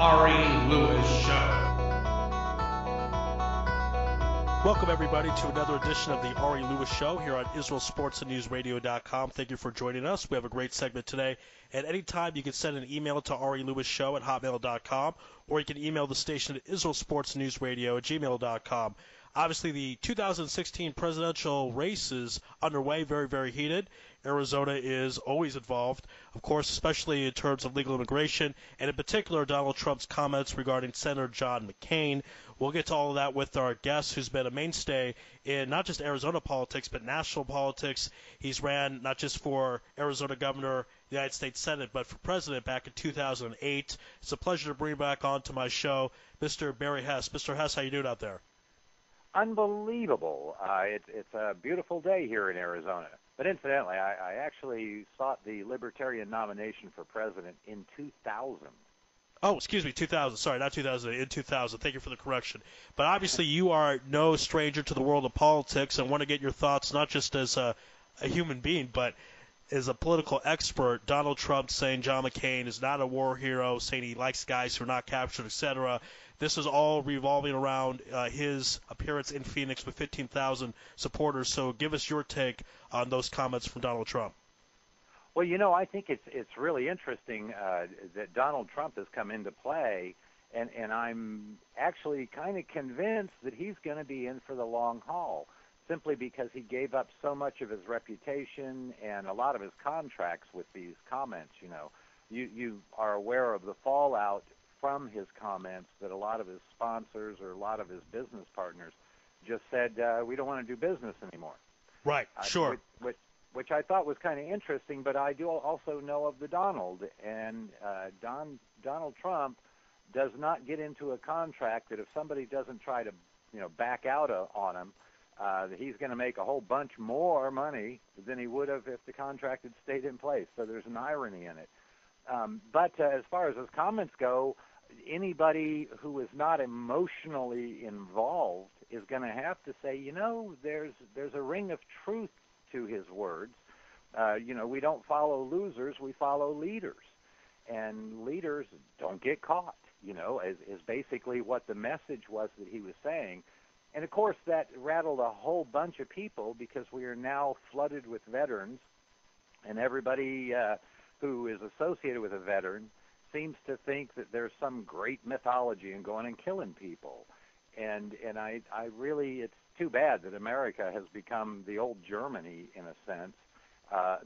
Ari Lewis Show. Welcome, everybody, to another edition of the Ari Lewis Show here on IsraelSportsAndNewsRadio.com. Thank you for joining us. We have a great segment today. At any time, you can send an email to arilewisShow@hotmail.com, or you can email the station at IsraelSportsNewsRadio@gmail.com. Obviously, the 2016 presidential race is underway, very, very heated. Arizona is always involved, of course, especially in terms of legal immigration, and in particular, Donald Trump's comments regarding Senator John McCain. We'll get to all of that with our guest, who's been a mainstay in not just Arizona politics, but national politics. He's ran not just for Arizona governor, the United States Senate, but for president back in 2008. It's a pleasure to bring back onto my show Mr. Barry Hess. Mr. Hess, how you doing out there? Unbelievable. It's a beautiful day here in Arizona. But incidentally, I actually sought the Libertarian nomination for president in 2000. Oh, excuse me, 2000. Sorry, not 2000, in 2000. Thank you for the correction. But obviously you are no stranger to the world of politics, and want to get your thoughts not just as a human being, but as a political expert. Donald Trump saying John McCain is not a war hero, saying he likes guys who are not captured, etc. This is all revolving around his appearance in Phoenix with 15,000 supporters. So give us your take on those comments from Donald Trump. Well, I think it's really interesting that Donald Trump has come into play, and I'm actually kind of convinced that he's going to be in for the long haul, simply because he gave up so much of his reputation and a lot of his contracts with these comments. You are aware of the fallout from his comments, that a lot of his sponsors or a lot of his business partners just said, we don't want to do business anymore. Right, sure. Which I thought was kind of interesting, but I do also know of the Donald, and Donald Trump does not get into a contract that if somebody doesn't try to back out on him, he's going to make a whole bunch more money than he would have if the contract had stayed in place. So there's an irony in it. But as far as his comments go, anybody who is not emotionally involved is going to have to say, there's a ring of truth to his words. We don't follow losers, we follow leaders. And leaders don't get caught, is basically what the message was that he was saying. And, of course, that rattled a whole bunch of people because we are now flooded with veterans, and everybody who is associated with a veteran seems to think that there's some great mythology in going and killing people. And I really, it's too bad that America has become the old Germany, in a sense,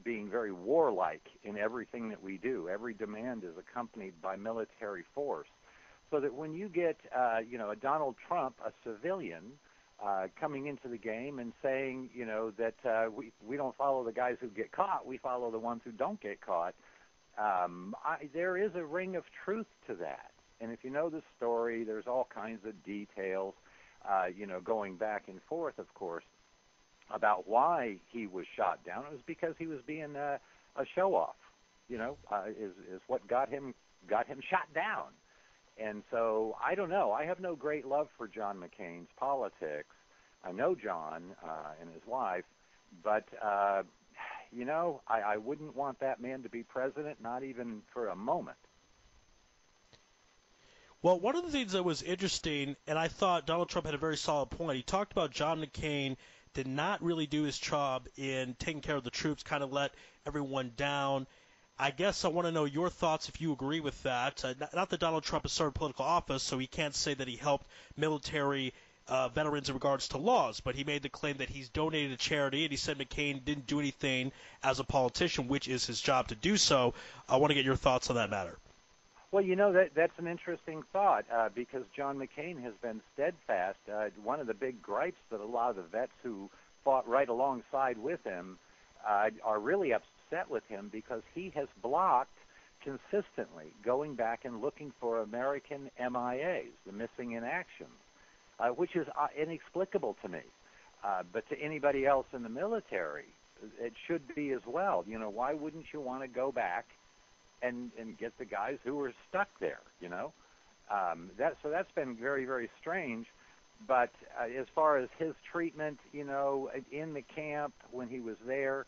being very warlike in everything that we do. Every demand is accompanied by military force. So that when you get, a Donald Trump, a civilian, coming into the game and saying, that we don't follow the guys who get caught, we follow the ones who don't get caught, there is a ring of truth to that. And if you know the story, there's all kinds of details, going back and forth, of course, about why he was shot down. It was because he was being a show-off, is what got him shot down. And so I don't know. I have no great love for John McCain's politics. I know John and his wife, but I wouldn't want that man to be president, not even for a moment. Well, one of the things that was interesting, and I thought Donald Trump had a very solid point, he talked about John McCain did not really do his job in taking care of the troops, kind of let everyone down. I guess I want to know your thoughts if you agree with that. Not that Donald Trump has served political office, so he can't say that he helped military veterans in regards to laws, but he made the claim that he's donated to charity, and he said McCain didn't do anything as a politician, which is his job to do so. I want to get your thoughts on that matter. Well, that's an interesting thought because John McCain has been steadfast. One of the big gripes that a lot of the vets who fought right alongside with him are really upset with him because he has blocked consistently going back and looking for American MIAs, the missing in action, which is inexplicable to me. But to anybody else in the military, it should be as well. Why wouldn't you want to go back and get the guys who were stuck there, So that's been very, very strange. But as far as his treatment, in the camp when he was there,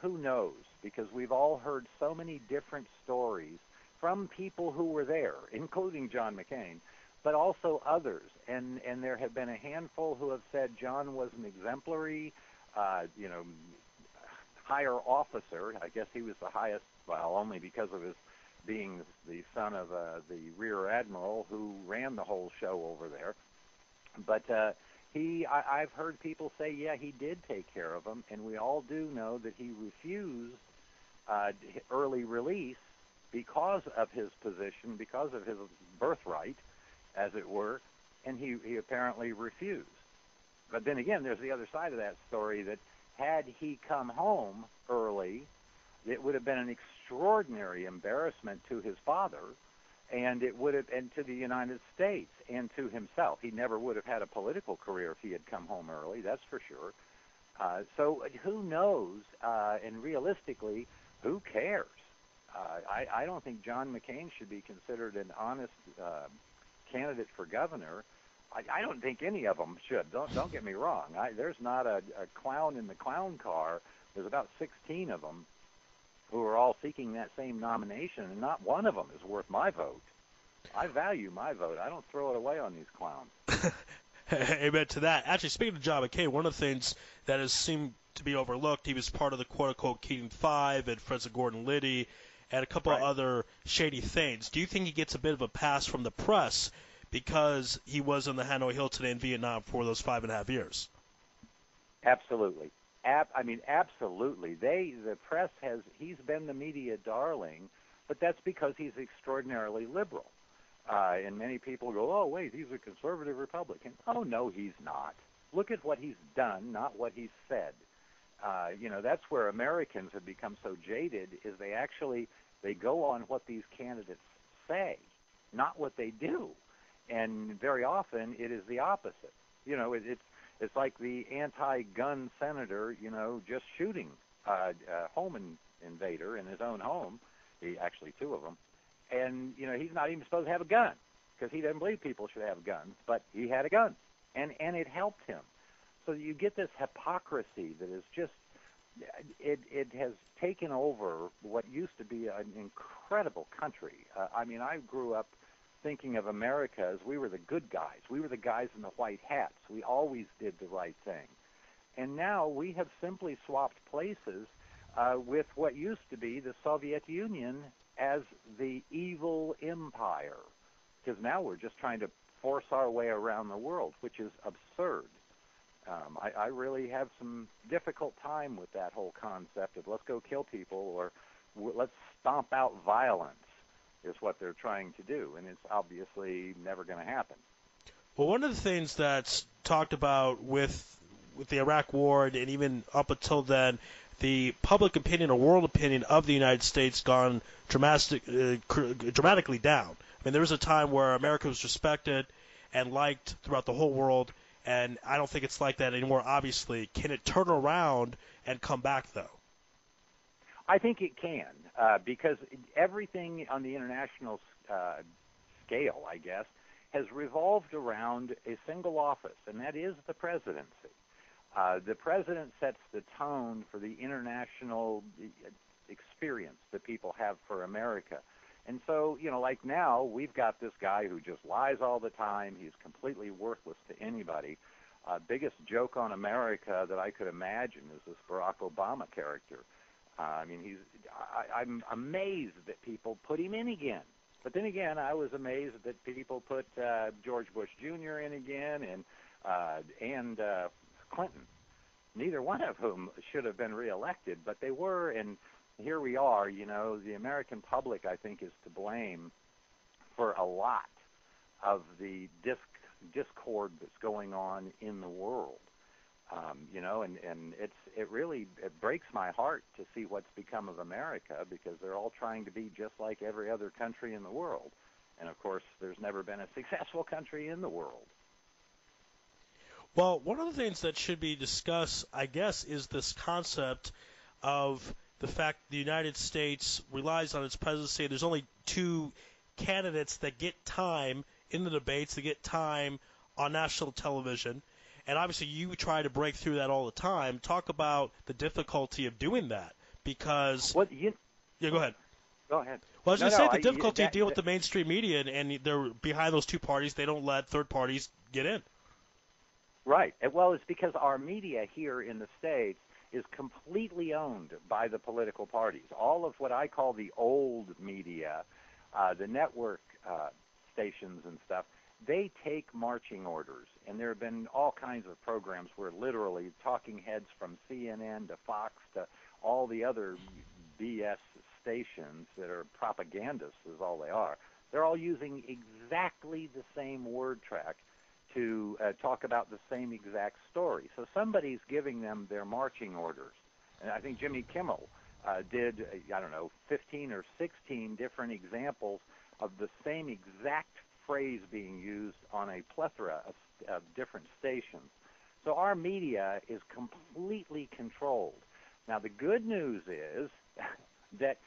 who knows? Because we've all heard so many different stories from people who were there, including John McCain, but also others. And there have been a handful who have said John was an exemplary, higher officer. I guess he was the highest, well, only because of his being the son of the rear admiral who ran the whole show over there. But I've heard people say, yeah, he did take care of him, and we all do know that he refused early release because of his position, because of his birthright, as it were, and he apparently refused. But then again, there's the other side of that story, that had he come home early, it would have been an extraordinary embarrassment to his father, and to the United States and to himself. He never would have had a political career if he had come home early, that's for sure. So who knows? And realistically, who cares? I don't think John McCain should be considered an honest candidate for governor. I don't think any of them should. Don't get me wrong. There's not a clown in the clown car. There's about 16 of them who are all seeking that same nomination, and not one of them is worth my vote. I value my vote. I don't throw it away on these clowns. Amen to that. Actually, speaking of John McCain, one of the things that has seemed to be overlooked, he was part of the quote-unquote Keating Five and Friends of Gordon Liddy and a couple of other shady things. Do you think he gets a bit of a pass from the press because he was in the Hanoi Hilton in Vietnam for those 5.5 years? Absolutely. Absolutely. The press he's been the media darling, but that's because he's extraordinarily liberal. And many people go, oh, wait, he's a conservative Republican. Oh, no, he's not. Look at what he's done, not what he's said. That's where Americans have become so jaded, is they go on what these candidates say, not what they do. And very often it is the opposite. It's like the anti-gun senator, just shooting a home invader in his own home. Actually, two of them. And, he's not even supposed to have a gun because he doesn't believe people should have guns, but he had a gun, and it helped him. So you get this hypocrisy that is just, it has taken over what used to be an incredible country. I grew up thinking of America as we were the good guys. We were the guys in the white hats. We always did the right thing. And now we have simply swapped places with what used to be the Soviet Union as the evil empire, because now we're just trying to force our way around the world, which is absurd. I really have some difficult time with that whole concept of let's go kill people or let's stomp out violence is what they're trying to do, and it's obviously never going to happen. Well, one of the things that's talked about with the Iraq War and even up until then, the public opinion or world opinion of the United States gone dramatically down. There was a time where America was respected and liked throughout the whole world, and I don't think it's like that anymore, obviously. Can it turn around and come back, though? I think it can, because everything on the international scale, I guess, has revolved around a single office, and that is the presidency. The president sets the tone for the international experience that people have for America. And so, like now, we've got this guy who just lies all the time. He's completely worthless to anybody. Biggest joke on America that I could imagine is this Barack Obama character. I'm amazed that people put him in again. But then again, I was amazed that people put George Bush Jr. in again and Clinton. Neither one of whom should have been reelected, but they were, and here we are. The American public, I think, is to blame for a lot of the discord that's going on in the world. And it really breaks my heart to see what's become of America, because they're all trying to be just like every other country in the world. And, of course, there's never been a successful country in the world. Well, one of the things that should be discussed, I guess, is this concept of the fact the United States relies on its presidency. There's only two candidates that get time in the debates, that get time on national television. And obviously you try to break through that all the time. Talk about the difficulty of doing that, because... Well, Yeah, go ahead. Go ahead. Well, as No, you say, no, the difficulty dealing with that, the mainstream media, and they're behind those two parties. They don't let third parties get in. right. Well, it's because our media here in the States is completely owned by the political parties. All of what I call the old media, the network stations and stuff, they take marching orders. And there have been all kinds of programs where literally talking heads from CNN to Fox to all the other BS stations that are propagandists is all they are. They're all using exactly the same word track to talk about the same exact story. So somebody's giving them their marching orders. And I think Jimmy Kimmel did, 15 or 16 different examples of the same exact phrase being used on a plethora of different stations. So our media is completely controlled. Now, the good news is that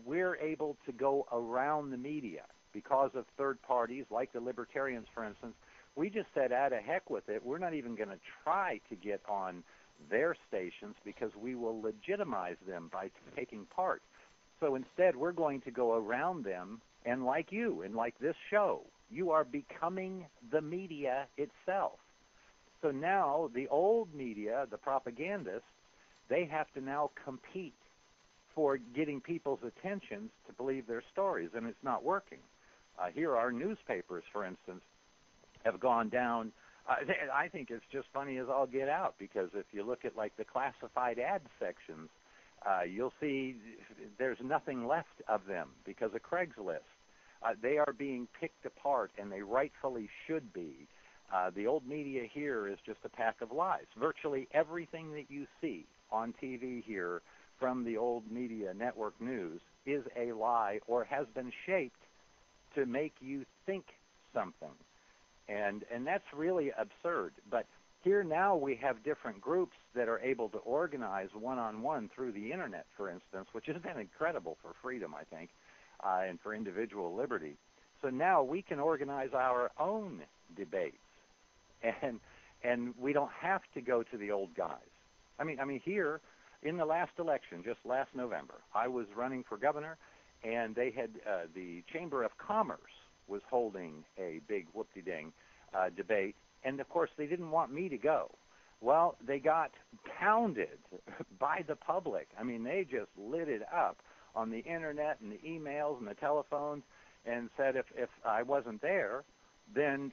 we're able to go around the media because of third parties, like the Libertarians, for instance. We just said, "Ah, heck with it. We're not even going to try to get on their stations because we will legitimize them by taking part." So instead, we're going to go around them, and like you, and like this show, you are becoming the media itself. So now the old media, the propagandists, they have to now compete for getting people's attentions to believe their stories, and it's not working. Here, our newspapers, for instance, have gone down. I think it's just funny as all get out, because if you look at like the classified ad sections, you'll see there's nothing left of them because of Craigslist. They are being picked apart, and they rightfully should be. The old media here is just a pack of lies. Virtually everything that you see on TV here from the old media network news is a lie or has been shaped to make you think something. And that's really absurd. But here now we have different groups that are able to organize one-on-one through the Internet, for instance, which has been incredible for freedom, I think, and for individual liberty. So now we can organize our own debates, and we don't have to go to the old guys. I mean, here in the last election, just last November, I was running for governor, and they had the Chamber of Commerce was holding a big whoop-de-ding debate, and of course they didn't want me to go. Well, they got pounded by the public. I mean, they just lit it up on the Internet and the emails and the telephones, and said if I wasn't there, then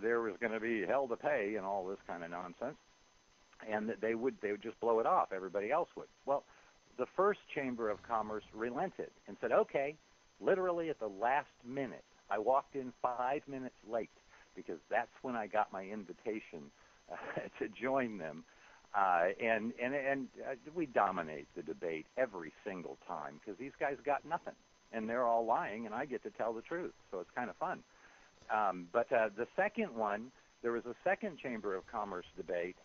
there was going to be hell to pay and all this kind of nonsense, and that they would just blow it off. Everybody else would. Well, the first Chamber of Commerce relented and said, okay, literally at the last minute. I walked in 5 minutes late because that's when I got my invitation to join them. And we dominate the debate every single time because these guys got nothing, and they're all lying, and I get to tell the truth, so it's kind of fun. But the second one, there was a second Chamber of Commerce debate,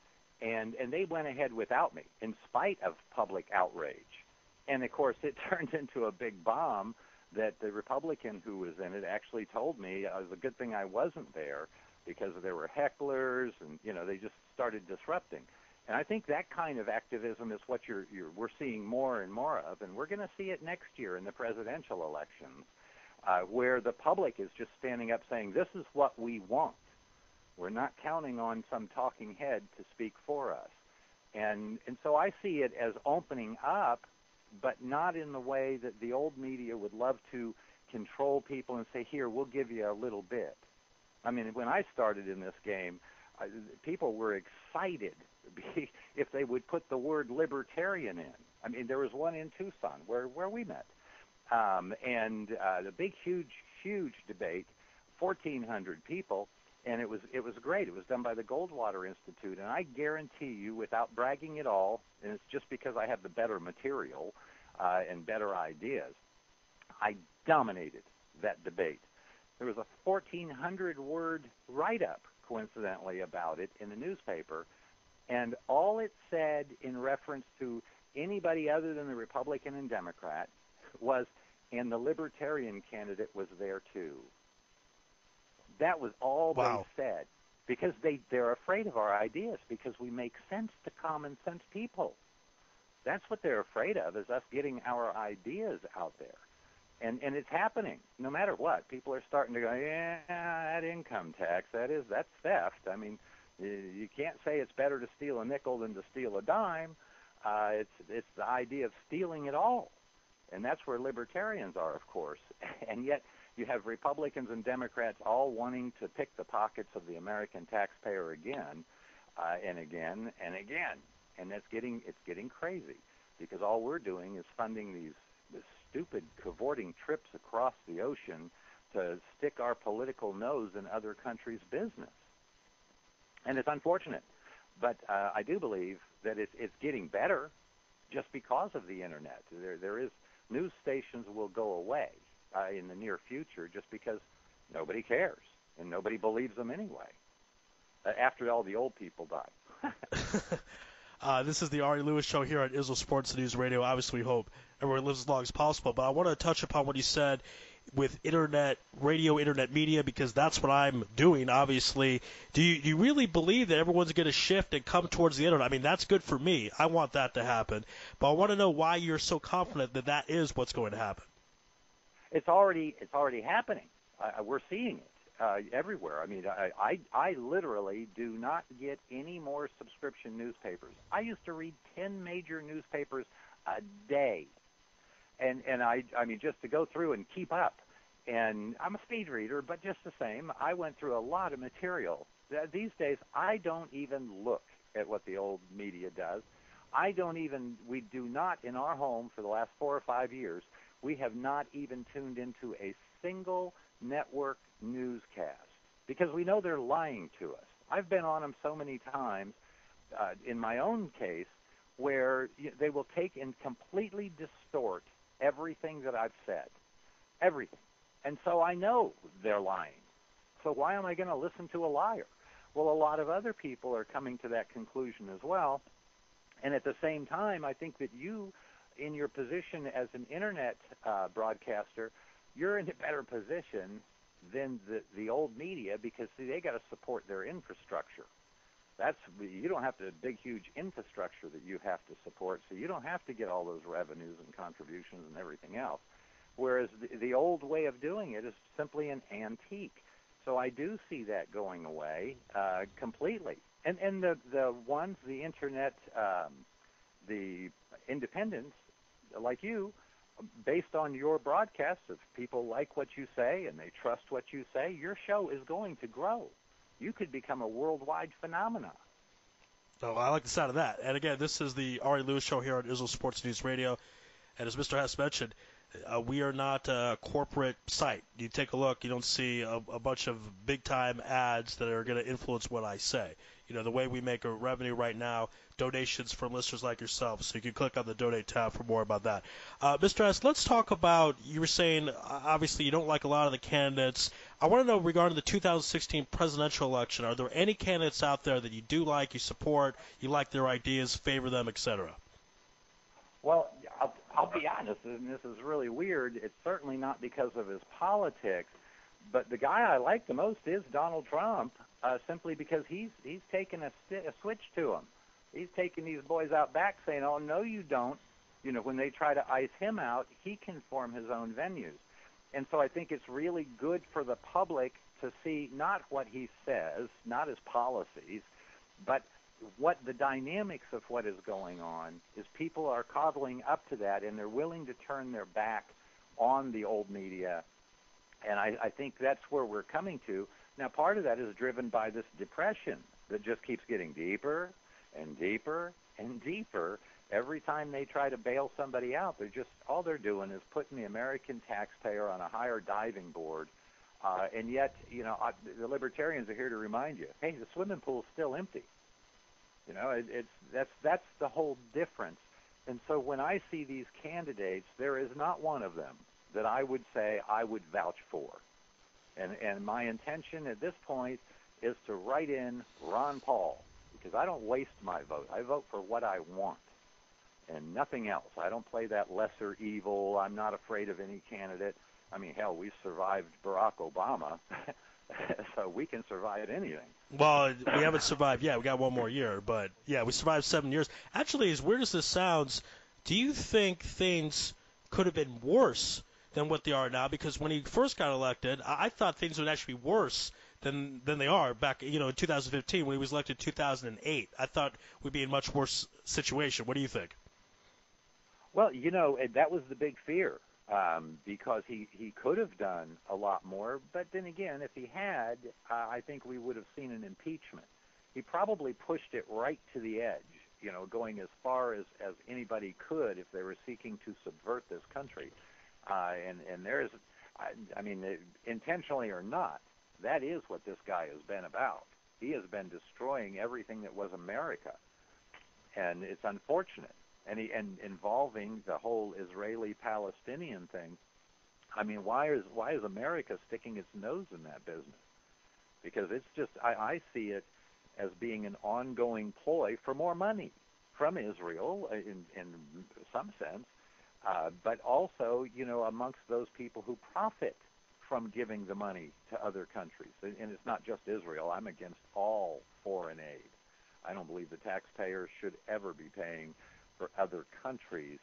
and they went ahead without me in spite of public outrage. And, of course, it turned into a big bomb that the Republican who was in it actually told me it was a good thing I wasn't there because there were hecklers, and, they just started disrupting. And I think that kind of activism is what we're seeing more and more of, and we're going to see it next year in the presidential elections, where the public is just standing up saying, this is what we want. We're not counting on some talking head to speak for us. And so I see it as opening up, but not in the way that the old media would love to control people and say, here, we'll give you a little bit. I mean, when I started in this game, people were excited if they would put the word libertarian in. I mean, there was one in Tucson where we met. And the big, huge debate, 1,400 people, and it was great. It was done by the Goldwater Institute, and I guarantee you, without bragging at all, and it's just because I have the better material and better ideas, I dominated that debate. There was a 1,400-word write-up, coincidentally, about it in the newspaper, and all it said in reference to anybody other than the Republican and Democrat was, and the Libertarian candidate was there too. That was all Wow. they said, because they're afraid of our ideas because we make sense to common sense people. That's what they're afraid of, is us getting our ideas out there. And it's happening no matter what. People are starting to go, yeah, that income tax, that's theft. I mean, you can't say it's better to steal a nickel than to steal a dime. It's the idea of stealing it all. And that's where libertarians are, of course. And yet you have Republicans and Democrats all wanting to pick the pockets of the American taxpayer again and again and again. And it's getting crazy, because all we're doing is funding these stupid cavorting trips across the ocean to stick our political nose in other countries' business. And it's unfortunate, but I do believe that it's getting better just because of the Internet. There is news stations will go away in the near future just because nobody cares and nobody believes them anyway. After all the old people die. This is the Ari Lewis Show here on Israel Sports News Radio. Obviously, we hope everyone lives as long as possible. But I want to touch upon what you said with internet, radio, internet media, because that's what I'm doing, obviously. Do you really believe that everyone's going to shift and come towards the internet? I mean, that's good for me. I want that to happen. But I want to know why you're so confident that that is what's going to happen. It's already happening. We're seeing it. Everywhere. I mean, I literally do not get any more subscription newspapers. I used to read 10 major newspapers a day, and I mean, just to go through and keep up. And I'm a speed reader, but just the same, I went through a lot of material. These days, I don't even look at what the old media does. We do not, in our home for the last 4 or 5 years, we have not even tuned into a single network newscast, because we know they're lying to us. I've been on them so many times in my own case where they will take and completely distort everything that I've said, everything. And so I know they're lying. So why am I going to listen to a liar? Well, a lot of other people are coming to that conclusion as well. And at the same time, I think that you, in your position as an internet broadcaster, you're in a better position than the old media, because, see, they got to support their infrastructure. You don't have to big, huge infrastructure that you have to support, so you don't have to get all those revenues and contributions and everything else. Whereas the old way of doing it is simply an antique. So I do see that going away completely. And the internet, the independents like you, based on your broadcasts, if people like what you say and they trust what you say, your show is going to grow. You could become a worldwide phenomenon. Oh, I like the sound of that. And again, this is the Ari Lewis Show here on Israel Sports News Radio. And as Mr. Hess mentioned, we are not a corporate site. You take a look, you don't see a bunch of big-time ads that are going to influence what I say. You know, the way we make a revenue right now, donations from listeners like yourself. So you can click on the donate tab for more about that. Mr. S, let's talk about, you were saying, obviously you don't like a lot of the candidates. I want to know, regarding the 2016 presidential election, are there any candidates out there that you do like, you support, you like their ideas, favor them, etc.? Well, I'll be honest, and this is really weird. It's certainly not because of his politics, but the guy I like the most is Donald Trump, simply because he's taken a switch to him. He's taking these boys out back saying, oh, no, you don't. You know, when they try to ice him out, he can form his own venues. And so I think it's really good for the public to see not what he says, not his policies, but what the dynamics of what is going on is people are coddling up to that, and they're willing to turn their back on the old media. And I think that's where we're coming to. Now, part of that is driven by this depression that just keeps getting deeper and deeper and deeper. Every time they try to bail somebody out, all they're doing is putting the American taxpayer on a higher diving board. And yet, the libertarians are here to remind you, hey, the swimming pool's still empty. You know, that's the whole difference. And so when I see these candidates, there is not one of them that I would say I would vouch for. And my intention at this point is to write in Ron Paul, because I don't waste my vote. I vote for what I want and nothing else. I don't play that lesser evil. I'm not afraid of any candidate. I mean, hell, we survived Barack Obama. So we can survive anything. Well, we haven't survived yet. We got one more year, but yeah, we survived 7 years. Actually, as weird as this sounds, do you think things could have been worse than what they are now? Because when he first got elected, I thought things would actually be worse than they are back, in 2015 when he was elected in 2008. I thought we'd be in a much worse situation. What do you think? Well, that was the big fear, because he could have done a lot more. But then again, if he had, I think we would have seen an impeachment. He probably pushed it right to the edge, going as far as anybody could if they were seeking to subvert this country. And there's, I mean, intentionally or not, that is what this guy has been about. He has been destroying everything that was America, and it's unfortunate. And involving the whole Israeli-Palestinian thing. I mean, why is America sticking its nose in that business? Because it's just, I see it as being an ongoing ploy for more money from Israel in some sense, but also, amongst those people who profit from giving the money to other countries. And it's not just Israel. I'm against all foreign aid. I don't believe the taxpayers should ever be paying for other countries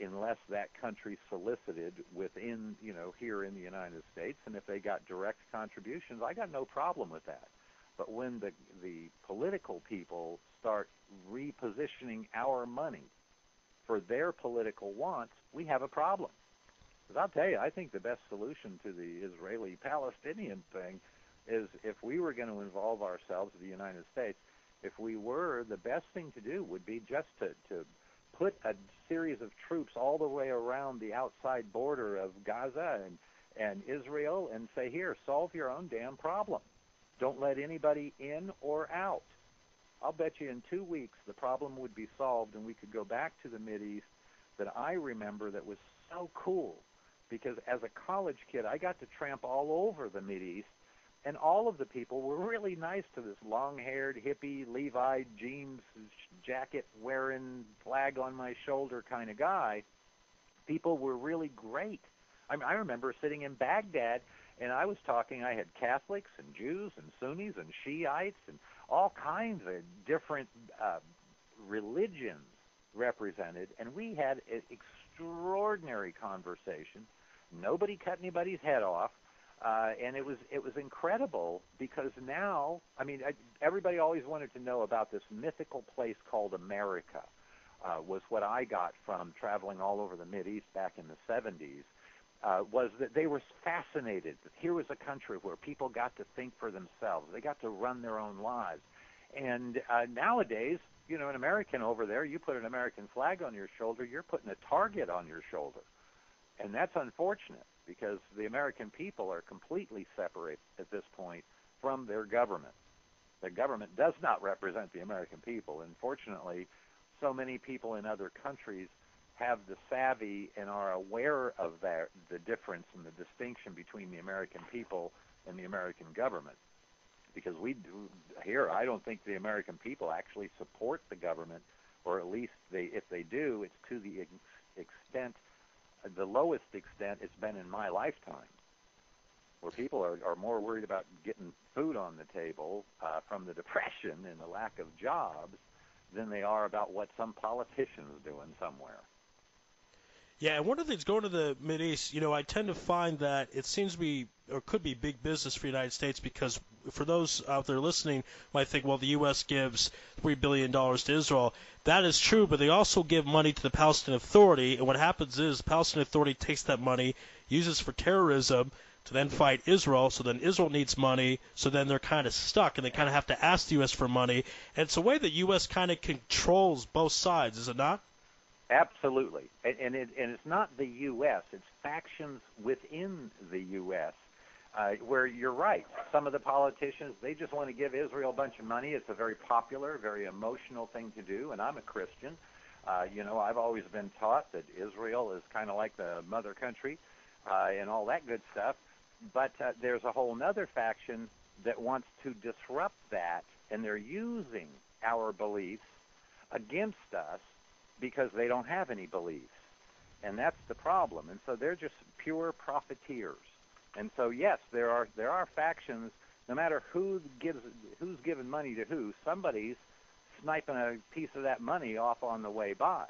unless that country solicited within, here in the United States. And if they got direct contributions, I got no problem with that. But when the political people start repositioning our money for their political wants, we have a problem. Because I'll tell you, I think the best solution to the Israeli-Palestinian thing is if we were going to involve ourselves, the United States, if we were, the best thing to do would be just to put a series of troops all the way around the outside border of Gaza and Israel and say, here, solve your own damn problem. Don't let anybody in or out. I'll bet you in 2 weeks the problem would be solved and we could go back to the Mideast that I remember that was so cool. Because as a college kid, I got to tramp all over the Mideast, and all of the people were really nice to this long-haired, hippie, Levi jeans, jacket-wearing, flag on my shoulder kind of guy. People were really great. I remember sitting in Baghdad, and I had Catholics and Jews and Sunnis and Shiites and all kinds of different religions represented, and we had an extraordinary conversation. Nobody cut anybody's head off. And it was incredible because now, everybody always wanted to know about this mythical place called America, was what I got from traveling all over the Mideast back in the 70s, was that they were fascinated that here was a country where people got to think for themselves. They got to run their own lives. And nowadays, an American over there, you put an American flag on your shoulder, you're putting a target on your shoulder. And that's unfortunate, because the American people are completely separate at this point from their government. The government does not represent the American people. And fortunately, so many people in other countries have the savvy and are aware of the difference and the distinction between the American people and the American government. Because here, I don't think the American people actually support the government, or at least if they do, it's to the extent, the lowest extent it's been in my lifetime, where people are more worried about getting food on the table from the Depression and the lack of jobs than they are about what some politician's doing somewhere. Yeah, and one of the things going to the Mideast, I tend to find that it seems to be, or could be, big business for the United States, because for those out there listening might think, well, the U.S. gives $3 billion to Israel. That is true, but they also give money to the Palestinian Authority, and what happens is the Palestinian Authority takes that money, uses it for terrorism, to then fight Israel, so then Israel needs money, so then they're kind of stuck, and they kind of have to ask the U.S. for money. And it's a way the U.S. kind of controls both sides, is it not? Absolutely. And it's not the U.S., it's factions within the U.S., where you're right. Some of the politicians, they just want to give Israel a bunch of money. It's a very popular, very emotional thing to do, and I'm a Christian. I've always been taught that Israel is kind of like the mother country and all that good stuff. But there's a whole other faction that wants to disrupt that, and they're using our beliefs against us because they don't have any beliefs. And that's the problem. And so they're just pure profiteers. And so, yes, there are factions. No matter who's giving money to who, somebody's sniping a piece of that money off on the way by.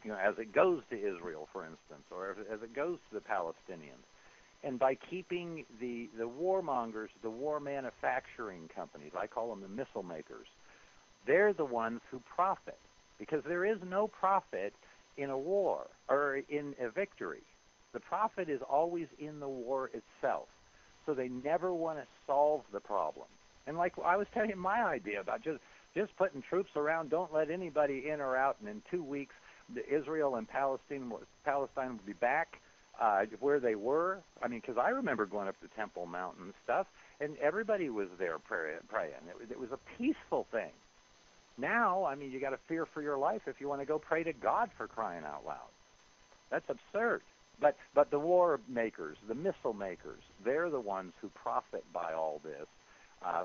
As it goes to Israel, for instance, or as it goes to the Palestinians. And by keeping the warmongers, the war manufacturing companies, I call them the missile makers, they're the ones who profit, because there is no profit in a war or in a victory. The profit is always in the war itself. So they never want to solve the problem. And like I was telling you my idea about just putting troops around, don't let anybody in or out, and in 2 weeks, Israel and Palestine will be back where they were. I mean, because I remember going up to Temple Mount and stuff, and everybody was there praying. It was a peaceful thing. Now, I mean, you got to fear for your life if you want to go pray to God, for crying out loud. That's absurd. But the war makers, the missile makers, they're the ones who profit by all this.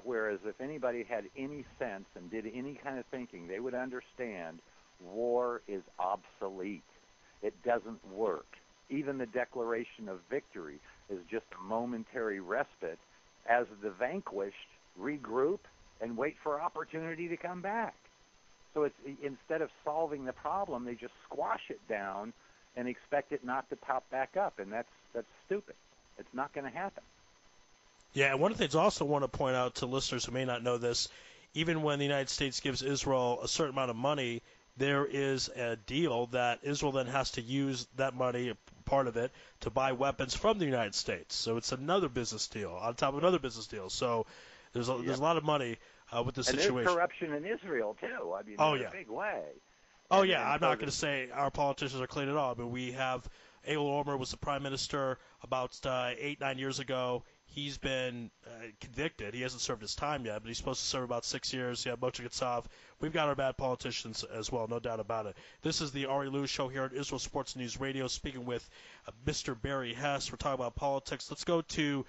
Whereas if anybody had any sense and did any kind of thinking, they would understand war is obsolete. It doesn't work. Even the declaration of victory is just a momentary respite as the vanquished regroup and wait for opportunity to come back. So it's, instead of solving the problem, they just squash it down and expect it not to pop back up, and that's stupid. It's not going to happen. Yeah, and one of the things I also want to point out to listeners who may not know this, even when the United States gives Israel a certain amount of money, there is a deal that Israel then has to use that money, part of it, to buy weapons from the United States. So it's another business deal on top of another business deal. So there's a lot of money with this situation. And there's corruption in Israel, too. I mean, in a big way. I'm not going to say our politicians are clean at all. I mean, we have Ehud Olmert was the prime minister about 8-9 years ago. He's been convicted. He hasn't served his time yet, but he's supposed to serve about 6 years. Yeah, Moshe Katsav. We've got our bad politicians as well, no doubt about it. This is the Ari Lewis Show here at Israel Sports News Radio, speaking with Mr. Barry Hess. We're talking about politics. Let's go to,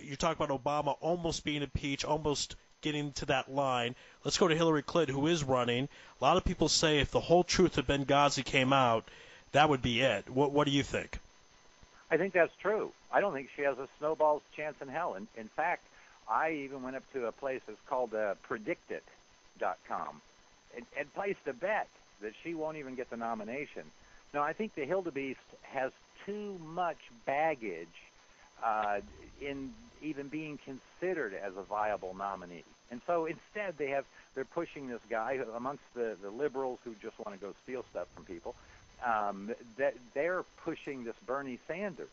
you talk about Obama almost being impeached, almost getting to that line. Let's go to Hillary Clinton, who is running. A lot of people say if the whole truth of Benghazi came out, that would be it. What do you think? I think that's true. I don't think she has a snowball's chance in hell. In fact, I even went up to a place that's called predictit.com and placed a bet that she won't even get the nomination. No, I think the Hildebeest has too much baggage in even being considered as a viable nominee. And so instead they're pushing this guy amongst the liberals who just want to go steal stuff from people. That they're pushing this Bernie Sanders,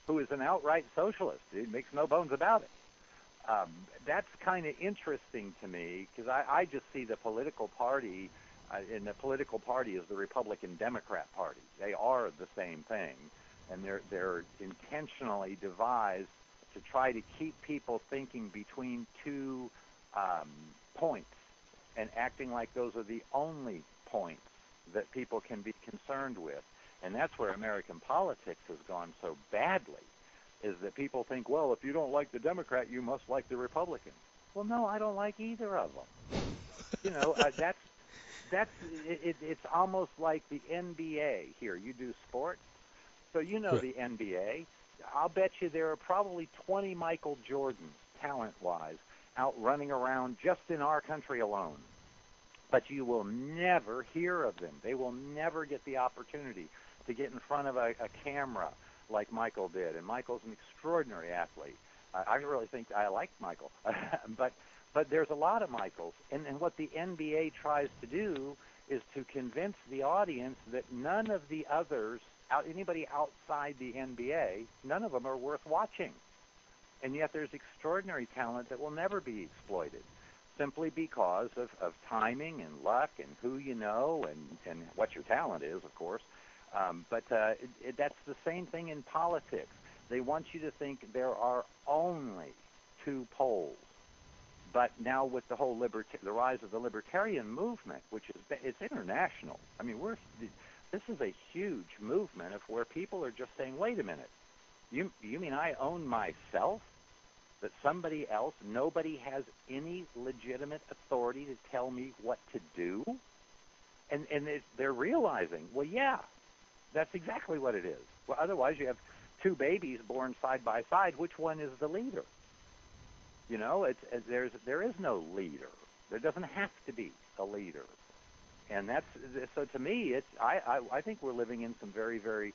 who is an outright socialist. He makes no bones about it. That's kind of interesting to me because I just see the political party, and the political party is the Republican Democrat Party. They are the same thing, and they're intentionally devised to try to keep people thinking between two points and acting like those are the only points that people can be concerned with. And that's where American politics has gone so badly, is that people think, well, if you don't like the Democrat, you must like the Republican. Well, no, I don't like either of them. It's almost like the NBA here. You do sports, so you know the NBA. I'll bet you there are probably 20 Michael Jordans, talent-wise, out running around just in our country alone. But you will never hear of them. They will never get the opportunity to get in front of a camera like Michael did. And Michael's an extraordinary athlete. I really think I like Michael. but there's a lot of Michaels. And what the NBA tries to do is to convince the audience that none of the others, anybody outside the NBA, none of them are worth watching. And yet there's extraordinary talent that will never be exploited, simply because of timing and luck and who you know and what your talent is, of course. But that's the same thing in politics. They want you to think there are only two poles. But now with the whole the rise of the libertarian movement, which it's international. I mean, this is a huge movement of where people are just saying, wait a minute, you mean I own myself? That somebody else, nobody has any legitimate authority to tell me what to do? And they're realizing, well, yeah, that's exactly what it is. Well, otherwise you have two babies born side by side, which one is the leader? You know, there is no leader. There doesn't have to be a leader. And so to me, I think we're living in some very, very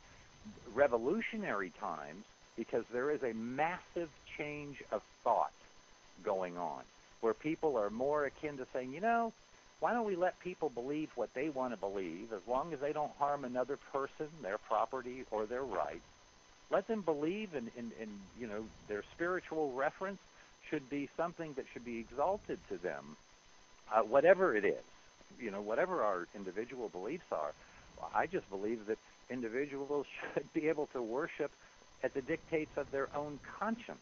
revolutionary times, because there is a massive change of thought going on, where people are more akin to saying, you know, why don't we let people believe what they want to believe, as long as they don't harm another person, their property, or their rights. Let them believe in you know, their spiritual reference should be something that should be exalted to them, whatever it is, you know, whatever our individual beliefs are. I just believe that individuals should be able to worship at the dictates of their own conscience,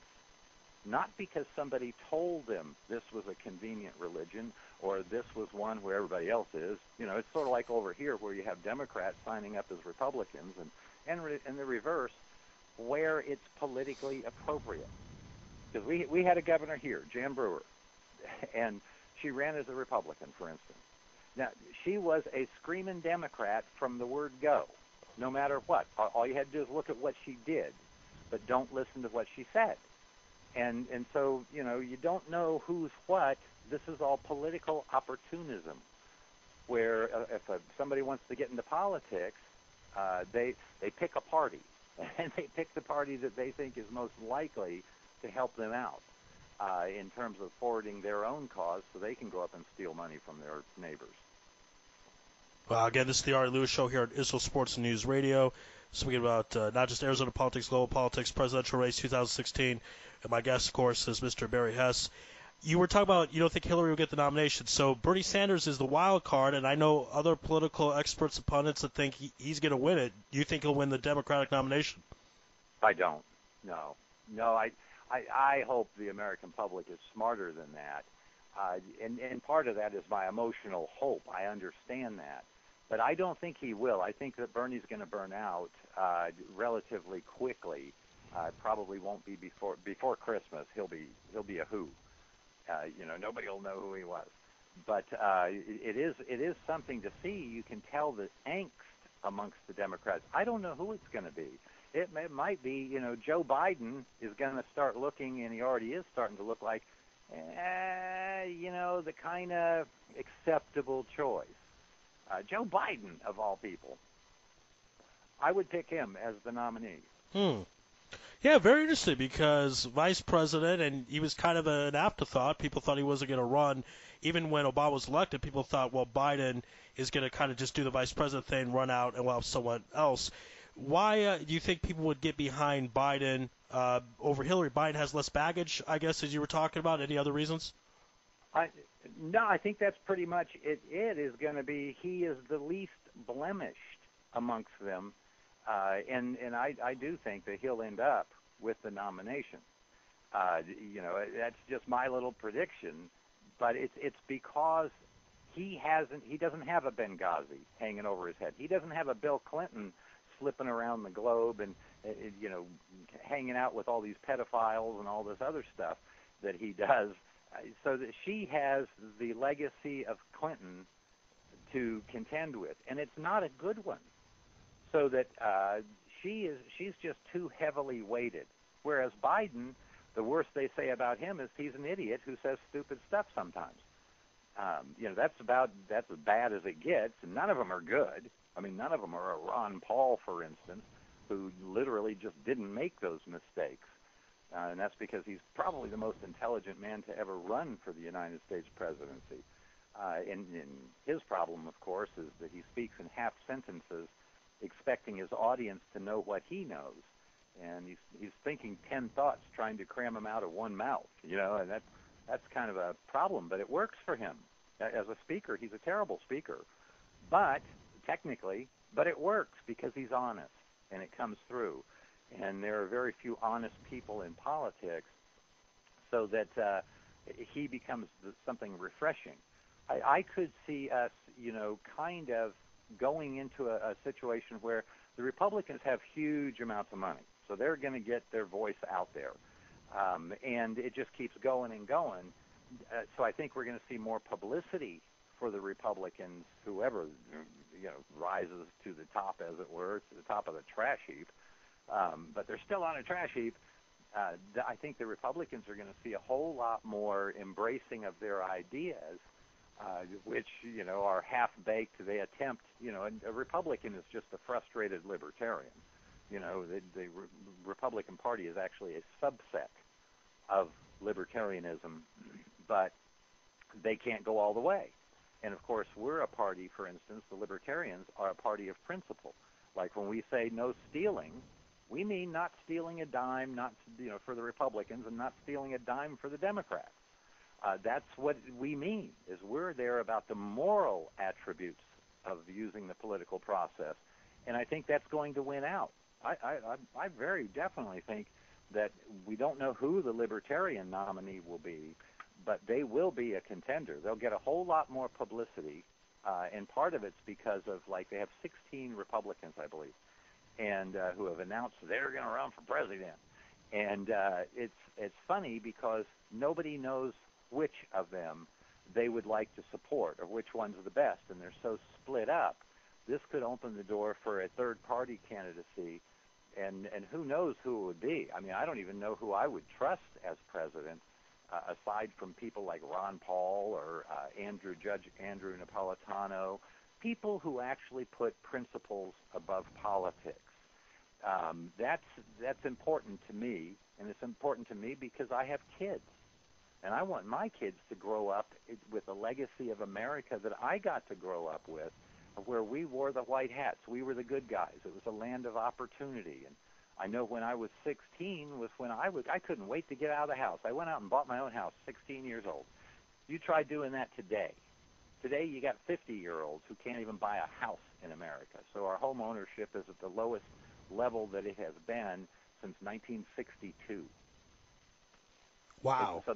not because somebody told them this was a convenient religion or this was one where everybody else is. You know, it's sort of like over here where you have Democrats signing up as Republicans, and the reverse, where it's politically appropriate. Because we had a governor here, Jan Brewer, and she ran as a Republican, for instance. Now, she was a screaming Democrat from the word go, no matter what. All you had to do is look at what she did, but don't listen to what she said. And so, you know, you don't know who's what. This is all political opportunism, where if somebody wants to get into politics, they pick a party, and they pick the party that they think is most likely to help them out in terms of forwarding their own cause, so they can go up and steal money from their neighbors. Well, again, this is the Ari Lewis Show here at Israel Sports and News Radio. Speaking about not just Arizona politics, global politics, presidential race 2016. And my guest, of course, is Mr. Barry Hess. You were talking about you don't think Hillary will get the nomination. So Bernie Sanders is the wild card, and I know other political experts and pundits that think he's going to win it. Do you think he'll win the Democratic nomination? I don't. No. I hope the American public is smarter than that. And part of that is my emotional hope. I understand that. But I don't think he will. I think that Bernie's going to burn out relatively quickly. Probably won't be before Christmas. He'll be a who. You know, nobody will know who he was. But it is something to see. You can tell the angst amongst the Democrats. I don't know who it's going to be. It might be, you know, Joe Biden is going to start looking, and he already is starting to look like, you know, the kind of acceptable choice. Joe Biden, of all people. I would pick him as the nominee. Yeah, very interesting, because vice president, and he was kind of an afterthought. People thought he wasn't going to run. Even when Obama was elected, people thought, well, Biden is going to kind of just do the vice president thing, run out, and we'll have someone else. Why do you think people would get behind Biden over Hillary? Biden has less baggage, I guess, as you were talking about. Any other reasons? No, I think that's pretty much it. It is going to be he is the least blemished amongst them, and I do think that he'll end up with the nomination. You know, that's just my little prediction, but it's because he doesn't have a Benghazi hanging over his head. He doesn't have a Bill Clinton slipping around the globe and you know, hanging out with all these pedophiles and all this other stuff that he does. So that she has the legacy of Clinton to contend with, and it's not a good one. So that she's just too heavily weighted. Whereas Biden, the worst they say about him is he's an idiot who says stupid stuff sometimes. You know, that's as bad as it gets, and none of them are good. I mean, none of them are a Ron Paul, for instance, who literally just didn't make those mistakes. And that's because he's probably the most intelligent man to ever run for the United States presidency. And his problem, of course, is that he speaks in half sentences, expecting his audience to know what he knows. And he's thinking 10 thoughts, trying to cram them out of one mouth, you know, and that's kind of a problem. But it works for him. As a speaker, he's a terrible speaker. But it works because he's honest, and it comes through. And there are very few honest people in politics, so that he becomes something refreshing. I could see us, you know, kind of going into a situation where the Republicans have huge amounts of money, so they're going to get their voice out there, and it just keeps going and going. So I think we're going to see more publicity for the Republicans, whoever, you know, rises to the top, as it were, to the top of the trash heap. but they're still on a trash heap. I think the Republicans are going to see a whole lot more embracing of their ideas, which, are half-baked. They attempt, and a Republican is just a frustrated libertarian. The Republican Party is actually a subset of libertarianism, but they can't go all the way. And, of course, we're a party, for instance, the Libertarians are a party of principle. Like when we say no stealing, we mean not stealing a dime, not for the Republicans, and not stealing a dime for the Democrats. That's what we mean, is we're there about the moral attributes of using the political process. And I think that's going to win out. I very definitely think that we don't know who the Libertarian nominee will be, but they will be a contender. They'll get a whole lot more publicity, and part of it's because of, they have 16 Republicans, I believe, and who have announced they're going to run for president. And it's funny because nobody knows which of them they would like to support or which one's the best, and they're so split up. This could open the door for a third-party candidacy, and who knows who it would be. I mean, I don't even know who I would trust as president, aside from people like Ron Paul or Judge Andrew Napolitano, people who actually put principles above politics. That's important to me, and it's important to me because I have kids. And I want my kids to grow up with the legacy of America that I got to grow up with, where we wore the white hats. We were the good guys. It was a land of opportunity. And I know when I was 16 was when I couldn't wait to get out of the house. I went out and bought my own house, 16 years old. You try doing that today. Today you got 50-year-olds who can't even buy a house in America. So our home ownership is at the lowest level that it has been since 1962. Wow. So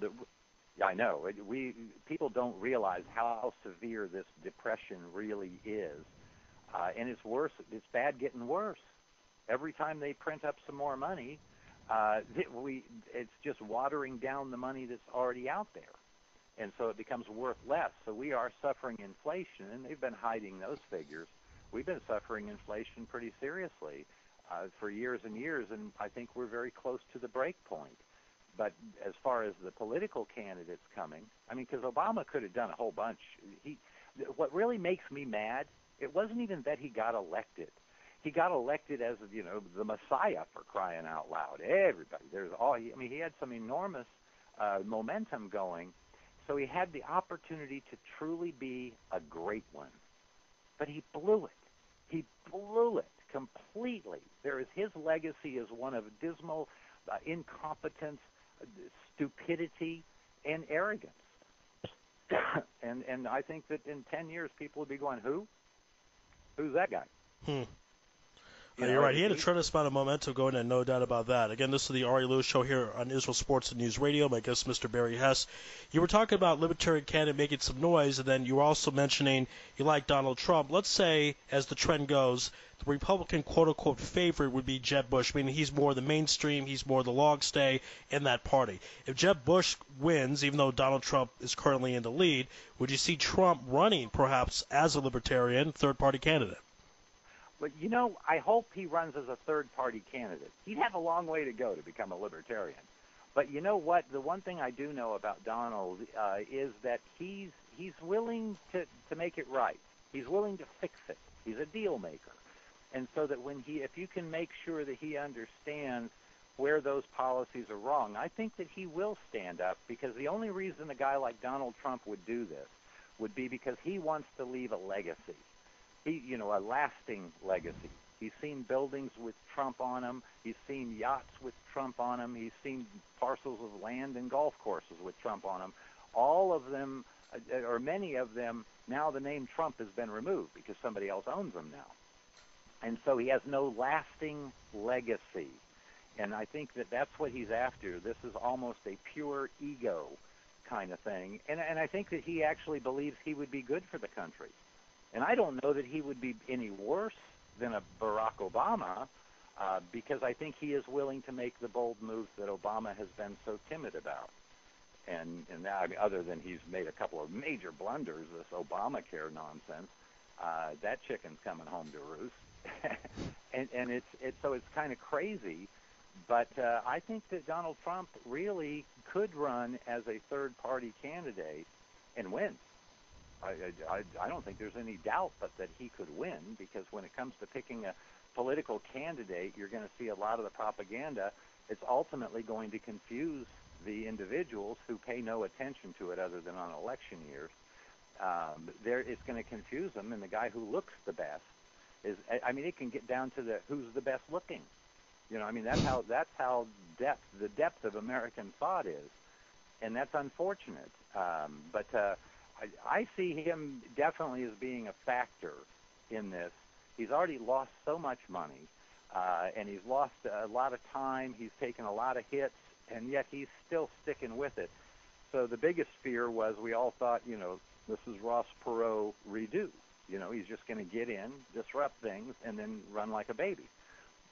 yeah, I know. People don't realize how severe this depression really is, and it's worse. It's bad getting worse. Every time they print up some more money, it's just watering down the money that's already out there, and so it becomes worth less. So we are suffering inflation, and they've been hiding those figures. We've been suffering inflation pretty seriously for years and years, and I think we're very close to the break point. But as far as the political candidates coming, I mean, because Obama could have done a whole bunch. What really makes me mad, it wasn't even that he got elected. He got elected as, the Messiah, for crying out loud. Everybody, he had some enormous momentum going, so he had the opportunity to truly be a great one. But he blew it. He blew it completely. His legacy is one of dismal incompetence, stupidity, and arrogance. and I think that in 10 years, people will be going, who? Who's that guy? You're right. He had a tremendous amount of momentum going in, no doubt about that. Again, this is the Ari Lewis Show here on Israel Sports and News Radio. My guest, Mr. Barry Hess. You were talking about Libertarian candidate making some noise, and then you were also mentioning you like Donald Trump. Let's say, as the trend goes, the Republican quote-unquote favorite would be Jeb Bush, meaning he's more the mainstream, he's more the log stay in that party. If Jeb Bush wins, even though Donald Trump is currently in the lead, would you see Trump running perhaps as a Libertarian third-party candidate? But, I hope he runs as a third-party candidate. He'd have a long way to go to become a libertarian. But you know what? The one thing I do know about Donald is that he's willing to make it right. He's willing to fix it. He's a deal maker. And so that if you can make sure that he understands where those policies are wrong, I think that he will stand up, because the only reason a guy like Donald Trump would do this would be because he wants to leave a legacy. A lasting legacy. He's seen buildings with Trump on them. He's seen yachts with Trump on them. He's seen parcels of land and golf courses with Trump on them. All of them, or many of them, now the name Trump has been removed because somebody else owns them now. And so he has no lasting legacy. And I think that that's what he's after. This is almost a pure ego kind of thing. And I think that he actually believes he would be good for the country. And I don't know that he would be any worse than a Barack Obama, because I think he is willing to make the bold moves that Obama has been so timid about. And now, other than he's made a couple of major blunders, this Obamacare nonsense, that chicken's coming home to roost. and it's kind of crazy. But I think that Donald Trump really could run as a third-party candidate and win. I don't think there's any doubt but that he could win, because when it comes to picking a political candidate, you're going to see a lot of the propaganda. It's ultimately going to confuse the individuals who pay no attention to it other than on election years. It's going to confuse them, and the guy who looks the best is, I mean, it can get down to who's the best looking. You know, I mean, that's how the depth of American thought is, and that's unfortunate. But I see him definitely as being a factor in this. He's already lost so much money, and he's lost a lot of time. He's taken a lot of hits, and yet he's still sticking with it. So the biggest fear was, we all thought, you know, this is Ross Perot redo. You know, he's just going to get in, disrupt things, and then run like a baby.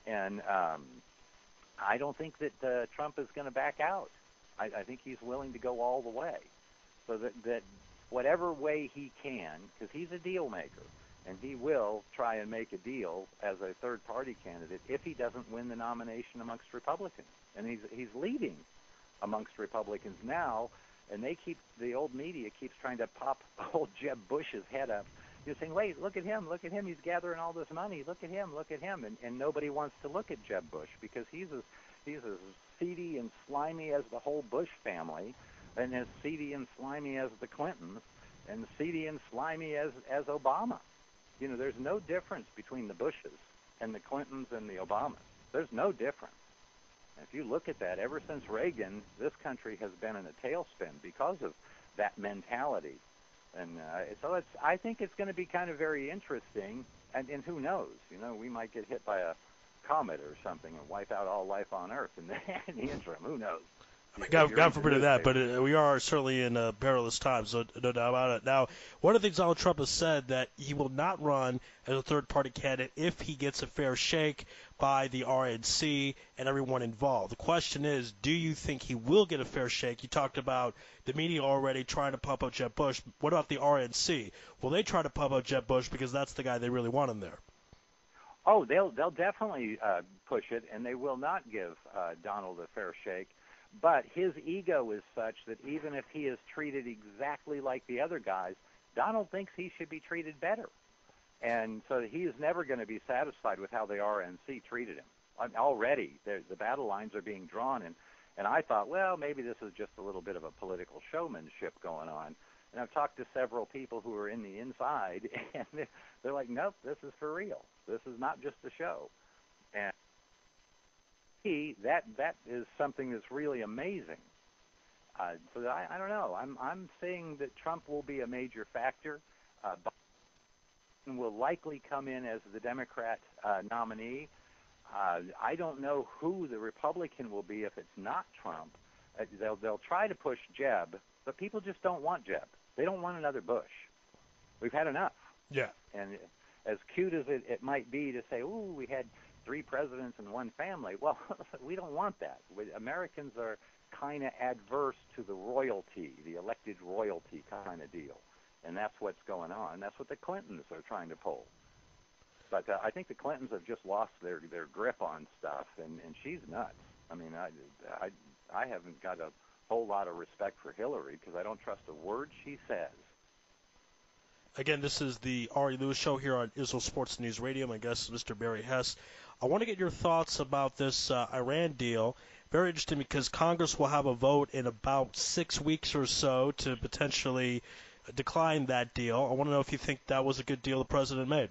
And I don't think that Trump is going to back out. I think he's willing to go all the way. So that whatever way he can, because he's a deal maker, and he will try and make a deal as a third-party candidate if he doesn't win the nomination amongst Republicans. And he's leading amongst Republicans now, and the old media keeps trying to pop old Jeb Bush's head up. You're saying, wait, look at him, he's gathering all this money, look at him, and nobody wants to look at Jeb Bush, because he's as seedy and slimy as the whole Bush family, and as seedy and slimy as the Clintons, and seedy and slimy as Obama. You know, there's no difference between the Bushes and the Clintons and the Obamas. There's no difference. And if you look at that, ever since Reagan, this country has been in a tailspin because of that mentality. And so I think it's going to be kind of very interesting, and who knows? You know, we might get hit by a comet or something and wipe out all life on Earth in the interim. Who knows? God forbid that, but we are certainly in perilous times, so no doubt about it. Now, one of the things Donald Trump has said, that he will not run as a third-party candidate if he gets a fair shake by the RNC and everyone involved. The question is, do you think he will get a fair shake? You talked about the media already trying to pump up Jeb Bush. What about the RNC? Will they try to pump up Jeb Bush because that's the guy they really want in there? Oh, they'll definitely push it, and they will not give Donald a fair shake. But his ego is such that even if he is treated exactly like the other guys, Donald thinks he should be treated better. And so he is never going to be satisfied with how the RNC treated him. Already, the battle lines are being drawn, and I thought, well, maybe this is just a little bit of a political showmanship going on. And I've talked to several people who are in the inside, and they're like, nope, this is for real. This is not just a show. And that is something that's really amazing. So I don't know. I'm saying that Trump will be a major factor. Biden will likely come in as the Democrat nominee. I don't know who the Republican will be if it's not Trump. They'll try to push Jeb, but people just don't want Jeb. They don't want another Bush. We've had enough. Yeah. And as cute as it might be to say, ooh, we had 3 presidents and 1 family, well, we don't want that. Americans are kind of adverse to the royalty, the elected royalty kind of deal. And that's what's going on. That's what the Clintons are trying to pull. But I think the Clintons have just lost their grip on stuff, and she's nuts. I mean, I haven't got a whole lot of respect for Hillary because I don't trust a word she says. Again, this is the Ari Lewis Show here on Israel Sports News Radio. My guest is Mr. Barry Hess. I want to get your thoughts about this Iran deal. Very interesting because Congress will have a vote in about 6 weeks or so to potentially decline that deal. I want to know if you think that was a good deal the president made.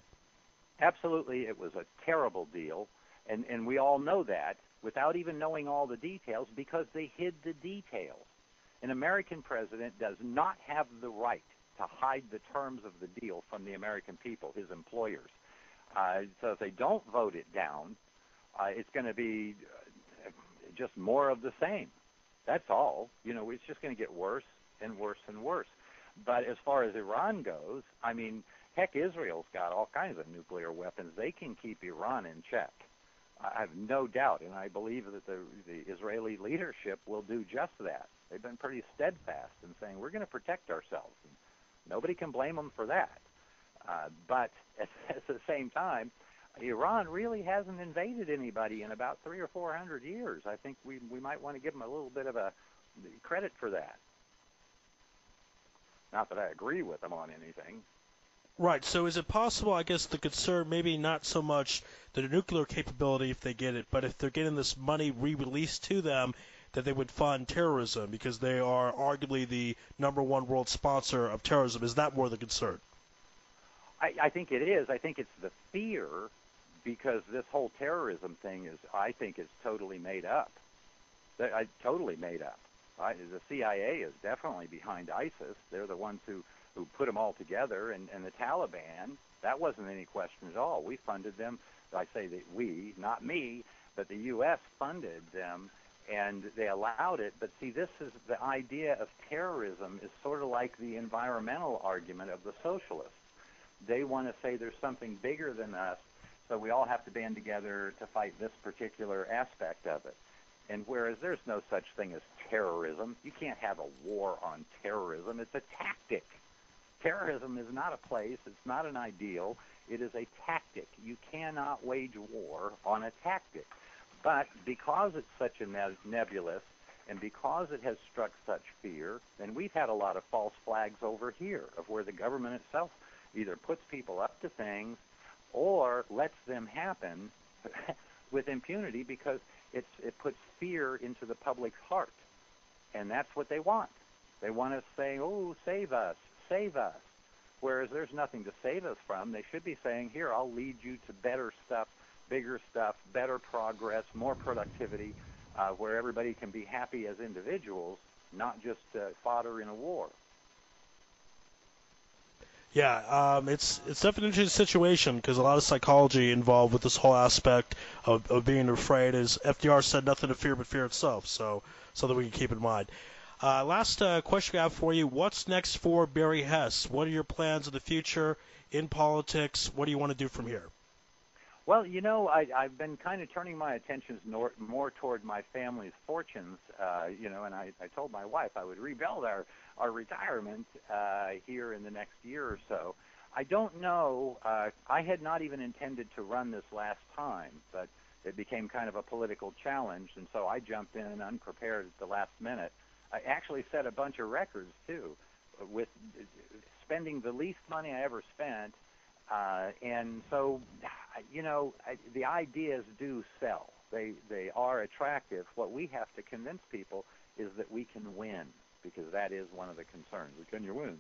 Absolutely, it was a terrible deal, and we all know that without even knowing all the details because they hid the details. An American president does not have the right to hide the terms of the deal from the American people, his employers. So if they don't vote it down, it's going to be just more of the same. That's all. You know, it's just going to get worse and worse and worse. But as far as Iran goes, I mean, heck, Israel's got all kinds of nuclear weapons. They can keep Iran in check. I have no doubt, and I believe that the Israeli leadership will do just that. They've been pretty steadfast in saying, we're going to protect ourselves. And nobody can blame them for that. But at the same time, Iran really hasn't invaded anybody in about 300 or 400 years. I think we might want to give them a little bit of a credit for that. Not that I agree with them on anything. Right. So is it possible, I guess, the concern maybe not so much the nuclear capability if they get it, but if they're getting this money re-released to them, that they would fund terrorism because they are arguably the #1 world sponsor of terrorism? Is that more the concern? I think it is. I think it's the fear, because this whole terrorism thing is, I think, is totally made up. Totally made up. The CIA is definitely behind ISIS. They're the ones who put them all together, and the Taliban, that wasn't any question at all. We funded them. I say that we, not me, but the U.S. funded them, and they allowed it. But see, this is the idea of terrorism is sort of like the environmental argument of the socialists. They want to say there's something bigger than us, so we all have to band together to fight this particular aspect of it. And whereas there's no such thing as terrorism, you can't have a war on terrorism. It's a tactic. Terrorism is not a place. It's not an ideal. It is a tactic. You cannot wage war on a tactic. But because it's such a nebulous, and because it has struck such fear, and we've had a lot of false flags over here of where the government itself either puts people up to things or lets them happen with impunity because it puts fear into the public's heart. And that's what they want. They want to say, oh, save us, save us. Whereas there's nothing to save us from. They should be saying, here, I'll lead you to better stuff, bigger stuff, better progress, more productivity, where everybody can be happy as individuals, not just fodder in a war. Yeah, it's definitely an interesting situation because a lot of psychology involved with this whole aspect of being afraid. As FDR said, nothing to fear but fear itself, so something we can keep in mind. Last question I have for you, what's next for Barry Hess? What are your plans in the future in politics? What do you want to do from here? Well, you know, I've been kind of turning my attentions more toward my family's fortunes, and I told my wife I would rebuild our retirement here in the next year or so. I don't know. I had not even intended to run this last time, but it became kind of a political challenge, and so I jumped in unprepared at the last minute. I actually set a bunch of records, too, with spending the least money I ever spent. And so, the ideas do sell. They are attractive. What we have to convince people is that we can win, because that is one of the concerns. Can you win?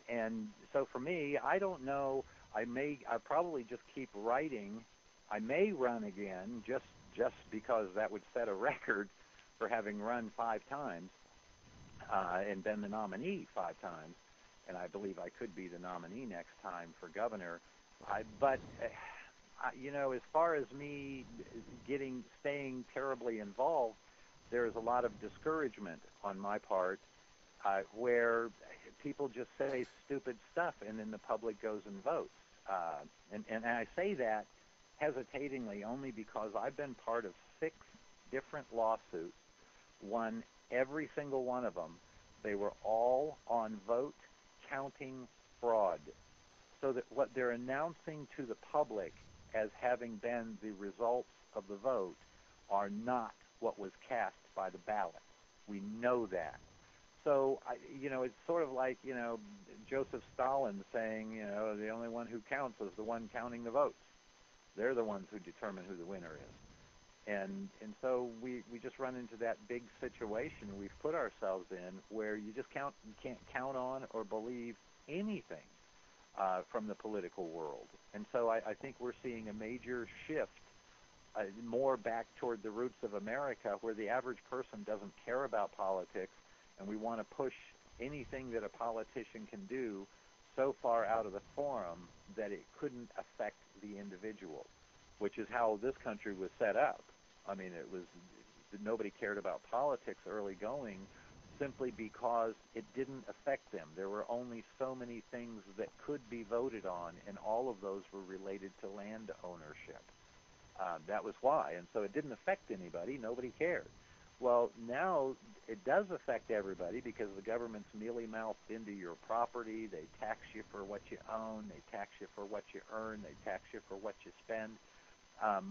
And so for me, I don't know. I'll probably just keep writing. I may run again just because that would set a record for having run 5 times and been the nominee 5 times. And I believe I could be the nominee next time for governor. But as far as me staying terribly involved, there's a lot of discouragement on my part where people just say stupid stuff and then the public goes and votes. And I say that hesitatingly only because I've been part of 6 different lawsuits, won every single one of them. They were all on vote counting fraud, so that what they're announcing to the public as having been the results of the vote are not what was cast by the ballot. We know that. So, it's sort of like, Joseph Stalin saying, the only one who counts is the one counting the votes. They're the ones who determine who the winner is. And so we just run into that big situation we've put ourselves in where you can't count on or believe anything from the political world. And so I think we're seeing a major shift more back toward the roots of America, where the average person doesn't care about politics, and we want to push anything that a politician can do so far out of the forum that it couldn't affect the individual, which is how this country was set up. I mean, nobody cared about politics early going simply because it didn't affect them. There were only so many things that could be voted on, and all of those were related to land ownership. That was why. And so it didn't affect anybody. Nobody cared. Well, now it does affect everybody because the government's mealy-mouthed into your property. They tax you for what you own. They tax you for what you earn. They tax you for what you spend.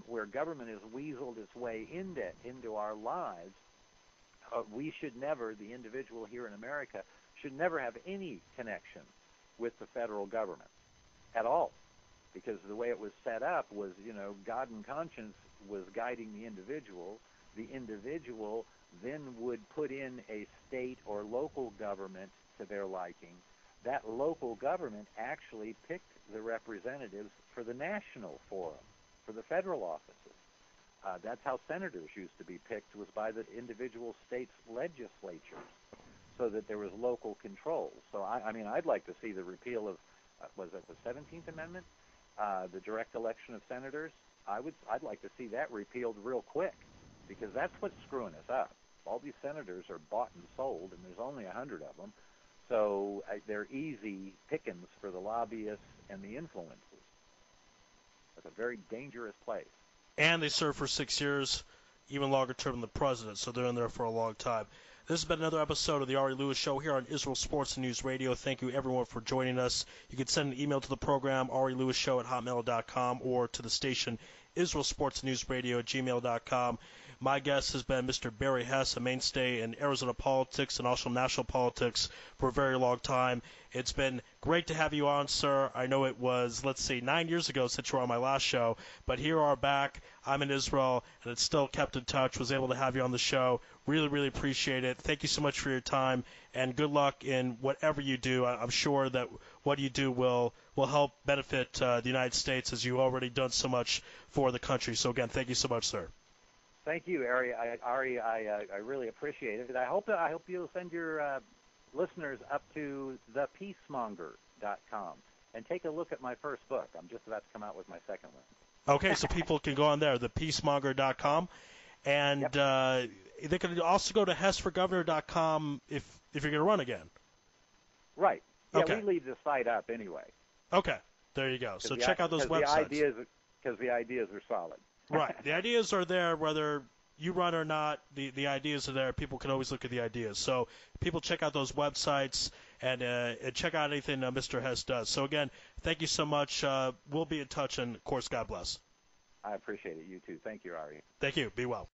Where government has weaseled its way into our lives, we should never, the individual here in America, should never have any connection with the federal government at all, because the way it was set up was, God and conscience was guiding the individual. The individual then would put in a state or local government to their liking. That local government actually picked the representatives for the national forum, for the federal offices. That's how senators used to be picked, was by the individual states' legislatures, so that there was local control. So, I'd like to see the repeal of, was it the 17th Amendment? The direct election of senators. I'd like to see that repealed real quick, because that's what's screwing us up. All these senators are bought and sold, and there's only 100 of them, so they're easy pickings for the lobbyists and the influencers. It's a very dangerous place. And they serve for 6 years, even longer term than the president, so they're in there for a long time. This has been another episode of the Ari Lewis Show here on Israel Sports and News Radio. Thank you, everyone, for joining us. You can send an email to the program, arilewishow@hotmail.com, or to the station, Israel Sports and News Radio @gmail.com. My guest has been Mr. Barry Hess, a mainstay in Arizona politics and also national politics for a very long time. It's been great to have you on, sir. I know it was, 9 years ago since you were on my last show, but here we are back. I'm in Israel, and it's still kept in touch. Was able to have you on the show. Really, really appreciate it. Thank you so much for your time, and good luck in whatever you do. I'm sure that what you do will help benefit the United States, as you've already done so much for the country. So, again, thank you so much, sir. Thank you, Ari. I really appreciate it. I hope you'll send your listeners up to thepeacemonger.com and take a look at my first book. I'm just about to come out with my second one. Okay, so people can go on there, thepeacemonger.com, and yep. They can also go to hessforgovernor.com if you're going to run again. Right. Yeah, okay. We leave the site up anyway. Okay, there you go. So check out those websites. Because the ideas are solid. Right. The ideas are there whether you run or not. The ideas are there. People can always look at the ideas. So people check out those websites and check out anything Mr. Hess does. So, again, thank you so much. We'll be in touch, and, of course, God bless. I appreciate it. You too. Thank you, Ari. Thank you. Be well.